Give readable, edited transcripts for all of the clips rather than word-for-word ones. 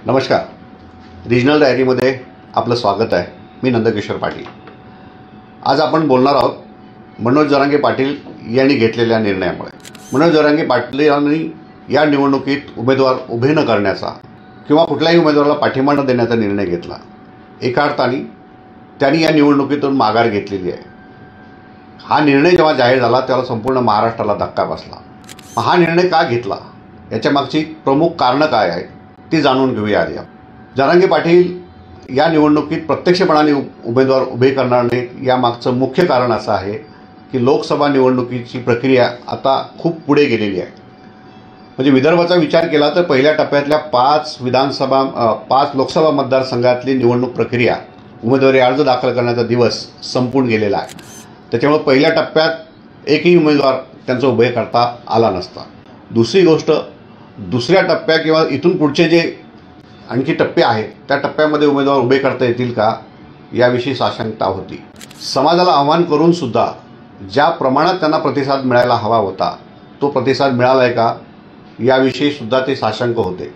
नमस्कार. रिजनल डायरीमध्ये आपलं स्वागत आहे. मी नंदकिशोर पाटील. आज आपण बोलणार आहोत मनोज जरांगे पाटील यांनी घेतलेल्या निर्णयामुळे. मनोज जरांगे पाटील यांनी या निवडणुकीत उमेदवार उभे न करण्याचा किंवा कुठल्याही उमेदवाराला पाठिंबा न देण्याचा निर्णय घेतला. एका अर्थाने त्यांनी या निवडणुकीतून माघार घेतलेली आहे. हा निर्णय जेव्हा जाहीर झाला तेव्हा संपूर्ण महाराष्ट्राला धक्का बसला. हा निर्णय का घेतला याच्या मागची प्रमुख कारणं काय आहेत ती जाणून घेऊया आधी. जरांगे पाटील या निवडणुकीत प्रत्यक्षपणाने उमेदवार उभे करणार नाहीत यामागचं मुख्य कारण असं आहे की लोकसभा निवडणुकीची प्रक्रिया आता खूप पुढे गेलेली आहे. म्हणजे विदर्भाचा विचार केला तर पहिल्या टप्प्यातल्या 5 लोकसभा मतदारसंघातली निवडणूक प्रक्रिया उमेदवारी अर्ज दाखल करण्याचा दिवस संपून गेलेला आहे. त्याच्यामुळे पहिल्या टप्प्यात एकही उमेदवार त्यांचा उभे करता आला नसता. दुसरी गोष्ट, दुसऱ्या टप्प्या किंवा इथून पुढचे जे आणखी टप्पे आहेत त्या टप्प्यामध्ये उमेदवार उभे करता येतील का याविषयी साशंकता होती. समाजाला आव्हान करूनसुद्धा ज्या प्रमाणात त्यांना प्रतिसाद मिळायला हवा होता तो प्रतिसाद मिळाला आहे का याविषयी सुद्धा ते साशंक होते.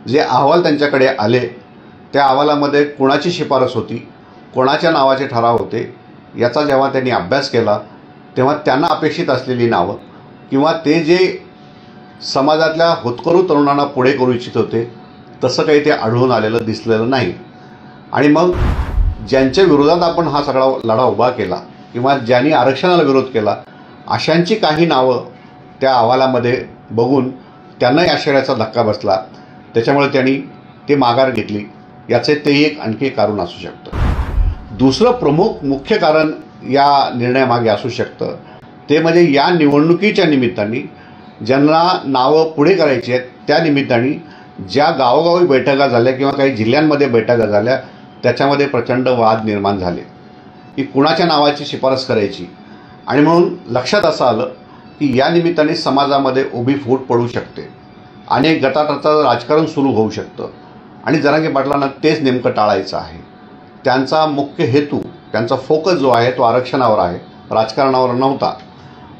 जे अहवाल त्यांच्याकडे आले त्या अहवालामध्ये कोणाची शिफारस होती, कोणाच्या नावाचे ठराव होते याचा जेव्हा त्यांनी अभ्यास केला तेव्हा त्यांना अपेक्षित असलेली नावं किंवा ते जे समाजातल्या होतकरू तरुणांना पुढे करू इच्छित होते तसं काही ते आढळून आलेलं दिसलेलं नाही. आणि मग ज्यांच्या विरोधात आपण हा सगळा लढा उभा केला किंवा ज्यांनी आरक्षणाला विरोध केला अशांची काही नावं त्या अहवालामध्ये बघून त्यांनाही आश्चर्याचा धक्का बसला. त्याच्यामुळे त्यांनी ते माघार घेतली. याचे ते एक आणखी कारण असू शकतं. दुसरं मुख्य कारण या निर्णयामागे असू शकतं ते म्हणजे या निवडणुकीच्या निमित्ताने ज्यांना नावं पुढे करायची आहेत त्या निमित्ताने ज्या गावोगावी बैठका झाल्या किंवा काही जिल्ह्यांमध्ये बैठका झाल्या त्याच्यामध्ये प्रचंड वाद निर्माण झाले की कुणाच्या नावाची शिफारस करायची. आणि म्हणून लक्षात असं आलं की या निमित्ताने समाजामध्ये उभी फूट पडू शकते, अनेक गटातटाचं राजकारण सुरू होऊ शकतं. आणि जरांगे पाटलांना तेच नेमकं टाळायचं आहे. त्यांचा मुख्य हेतू, त्यांचा फोकस जो आहे तो आरक्षणावर आहे, राजकारणावर नव्हता.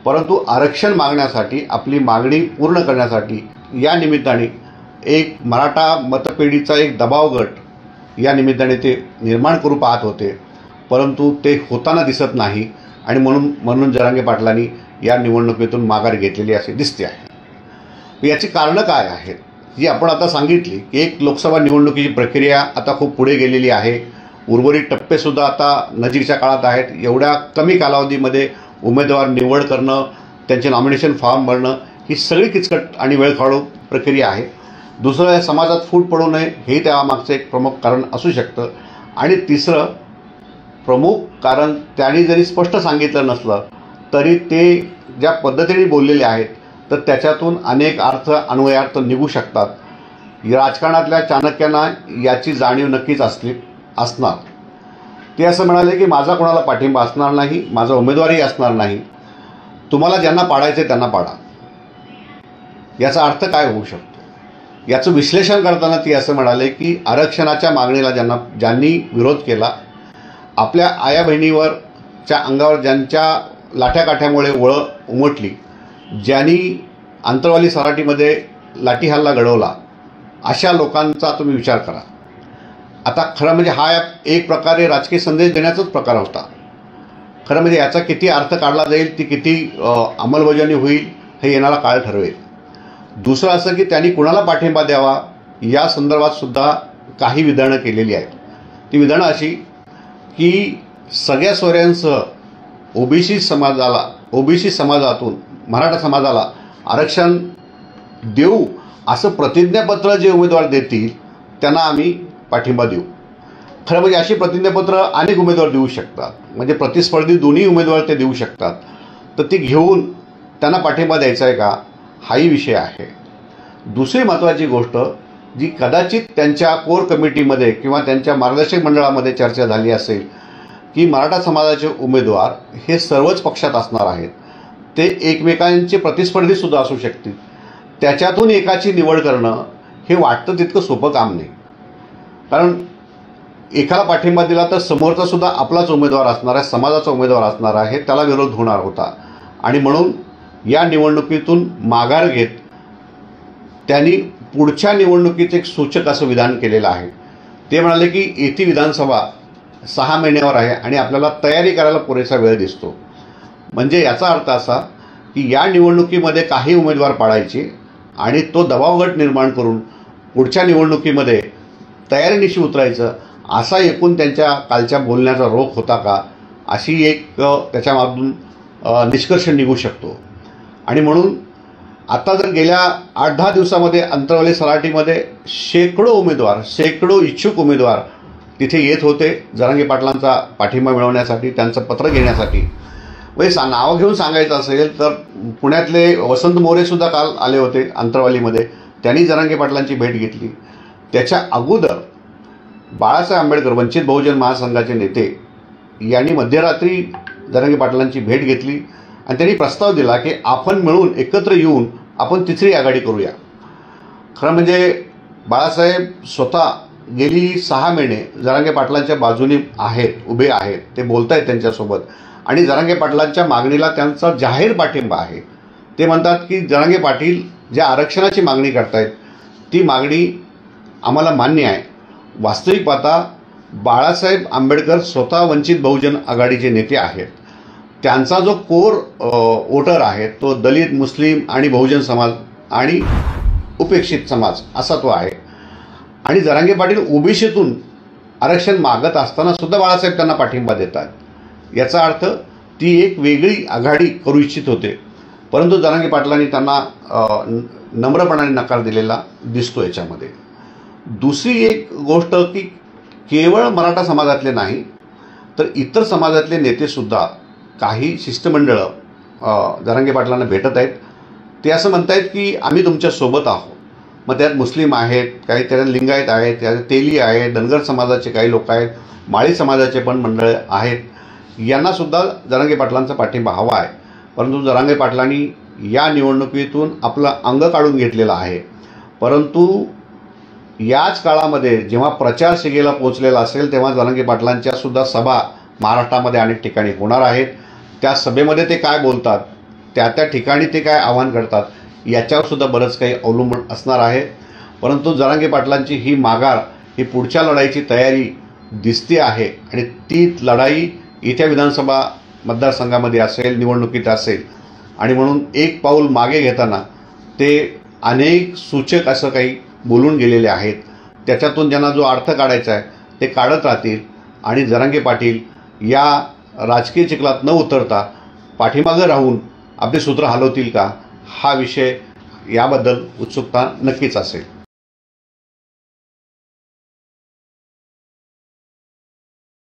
परंतु आरक्षण मागण्यासाठी, आपली मागणी पूर्ण करण्यासाठी या निमित्ताने एक मराठा मतपेढीचा एक दबाव गट या निमित्ताने ते निर्माण करू पाहत होते. परंतु ते होताना दिसत नाही आणि म्हणून जरांगे पाटलांनी या निवडणुकीतून माघार घेतलेली असे दिसते आहे. याची कारणं काय आहेत जी आपण आता सांगितली की एक लोकसभा निवडणुकीची प्रक्रिया आता खूप पुढे गेलेली आहे. उर्वरित टप्पेसुद्धा आता नजीकच्या काळात आहेत. एवढ्या कमी कालावधीमध्ये उमेदवार निवड करणं, त्यांचे नॉमिनेशन फॉर्म भरणं ही सगळी किचकट आणि वेळखाऊ प्रक्रिया आहे. दुसरं, समाजात फूट पडू नये हे त्यामागचं एक प्रमुख कारण असू शकतं. आणि तिसरं प्रमुख कारण त्यांनी जरी स्पष्ट सांगितलं नसलं तरी ते ज्या पद्धतीने बोललेले आहेत तर त्याच्यातून अनेक अर्थ, अन्वयार्थ निघू शकतात. राजकारणातल्या चाणक्यांना याची जाणीव नक्कीच असणार. ते असं म्हणाले की माझा कोणाला पाठिंबा असणार नाही, माझा उमेदवारही असणार नाही, तुम्हाला ज्यांना पाडायचे त्यांना पाडा. याचा अर्थ काय होऊ शकतो याचं विश्लेषण करताना ते असं म्हणाले की आरक्षणाच्या मागणीला ज्यांनी विरोध केला, आपल्या आया बहिणीवरच्या अंगावर ज्यांच्या लाठ्याकाठ्यामुळे वळं उमटली, ज्यांनी आंतरवाली सराटीमध्ये लाठी हल्ला घडवला, अशा लोकांचा तुम्ही विचार करा. आता खरं म्हणजे हा एक प्रकारे राजकीय संदेश देण्याचाच प्रकार होता. खरं म्हणजे याचा किती अर्थ काढला जाईल, ती किती अंमलबजावणी होईल हे येणारा काळ ठरवेल. दुसरं असं की त्यांनी कुणाला पाठिंबा द्यावा या संदर्भात सुद्धा काही विधानं केलेली आहेत. ती विधानं अशी की सगळ्या सोयऱ्यांसह ओबीसी समाजातून मराठा समाजाला आरक्षण देऊ असं प्रतिज्ञापत्र जे उमेदवार देतील त्यांना आम्ही पाठिंबा देऊ. खरं म्हणजे अशी प्रतिज्ञापत्र अनेक उमेदवार देऊ शकतात. म्हणजे प्रतिस्पर्धी दोन्ही उमेदवार ते देऊ शकतात. तर ती घेऊन त्यांना पाठिंबा द्यायचा आहे का हाही विषय आहे. दुसरी महत्त्वाची गोष्ट जी कदाचित त्यांच्या कोर कमिटीमध्ये किंवा त्यांच्या मार्गदर्शक मंडळामध्ये चर्चा झाली असेल की मराठा समाजाचे उमेदवार हे सर्वच पक्षात असणार आहेत, ते एकमेकांचे प्रतिस्पर्धीसुद्धा असू शकतील. त्याच्यातून एकाची निवड करणं हे वाटतं तितकं सोपं काम नाही. कारण एकाला पाठिंबा दिला तर समोरचा सुद्धा आपलाच उमेदवार असणार आहे, समाजाचा उमेदवार असणार आहे, त्याला विरोध होणार होता. आणि म्हणून या निवडणुकीतून माघार घेत त्यांनी पुढच्या निवडणुकीचं एक सूचक असं विधान केलेलं आहे. ते म्हणाले की येथे विधानसभा 6 महिन्यावर आहे आणि आपल्याला तयारी करायला पुरेसा वेळ दिसतो. म्हणजे याचा अर्थ असा की या निवडणुकीमध्ये काही उमेदवार पाडायचे आणि तो दबावगट निर्माण करून पुढच्या निवडणुकीमध्ये तयारीनिशी उतरायचं, असा एकूण त्यांच्या कालच्या बोलण्याचा रोख होता का, अशी एक त्याच्यामधून निष्कर्ष निघू शकतो. आणि म्हणून आता जर गेल्या 8-10 दिवसामध्ये अंतरवाली सराटीमध्ये शेकडो इच्छुक उमेदवार तिथे येत होते जरांगे पाटलांचा पाठिंबा मिळवण्यासाठी, त्यांचं पत्र घेण्यासाठी. म्हणजे नावं घेऊन सांगायचं असेल तर पुण्यातले वसंत मोरेसुद्धा काल आले होते अंतरवालीमध्ये, त्यांनी जरांगे पाटलांची भेट घेतली. त्याच्या अगोदर बाळासाहेब आंबेडकर वंचित बहुजन महासंघाचे नेते यांनी मध्यरात्री जरांगे पाटलांची भेट घेतली आणि त्यांनी प्रस्ताव दिला की आपण मिळून एकत्र येऊन आपण तिसरी आघाडी करूया. खरं म्हणजे बाळासाहेब स्वतः गेली 6 महिने जरांगे पाटलांच्या बाजूने उभे आहेत, ते बोलत आहेत त्यांच्यासोबत आणि जरांगे पाटलांच्या मागणीला त्यांचा जाहीर पाठिंबा आहे. ते म्हणतात की जरांगे पाटील ज्या आरक्षणाची मागणी करतायत ती मागणी आम्हाला मान्य आहे. वास्तविक पाहता बाळासाहेब आंबेडकर स्वतः वंचित बहुजन आघाडीचे नेते आहेत. त्यांचा जो कोर वोटर आहे तो दलित, मुस्लिम आणि बहुजन समाज आणि उपेक्षित समाज असा तो आहे. आणि जरांगे पाटील ओबीसीतून आरक्षण मागत असताना सुद्धा बाळासाहेब त्यांना पाठिंबा देतात. याचा अर्थ ती एक वेगळी आघाडी करू इच्छित होते, परंतु जरांगे पाटलांनी त्यांना नम्रपणाने नकार दिलेला दिसतो याच्यामध्ये. दुसरी एक गोष्ट की केवळ मराठा समाजातले नाही तर इतर समाजातले नेतेसुद्धा काही शिष्टमंडळं जरांगे पाटलांना भेटत आहेत. ते असं म्हणतायत की आम्ही तुमच्यासोबत आहोत. मग त्यात मुस्लिम आहेत, काही त्यात लिंगायत आहेत, त्यात तेली आहेत, धनगर समाजाचे काही लोक आहेत, माळी समाजाचे पण मंडळ आहेत. यांनासुद्धा जरांगे पाटलांचा पाठिंबा हवा आहे. परंतु जरांगे पाटलांनी या निवडणुकीतून आपलं अंग काढून घेतलेलं आहे. परंतु याच काळामध्ये जेव्हा प्रचार शिगेला पोहोचलेला असेल तेव्हा जरांगे पाटलांच्या सुद्धा सभा महाराष्ट्रामध्ये अनेक ठिकाणी होणार आहेत. त्या सभेमध्ये ते काय बोलतात, त्या ठिकाणी ते काय आवाहन करतात, याच्यावर सुद्धा बरंच काही अवलंबून असणार आहे. परंतु जरांगे पाटलांची ही माघार, ही पुढच्या लढाईची तयारी दिसते आहे आणि ती लढाई इथ्या विधानसभा मतदारसंघामध्ये असेल, निवडणुकीत असेल. आणि म्हणून एक पाऊल मागे घेताना ते अनेक सूचक असं काही बोलून गेलेले आहेत. त्याच्यातून ज्यांना जो अर्थ काढायचा आहे ते काढत राहतील आणि जरांगे पाटील या राजकीय चिखलात न उतरता पाठीमागं राहून आपले सूत्र हलवतील का, हा विषय याबद्दल उत्सुकता नक्कीच असेल.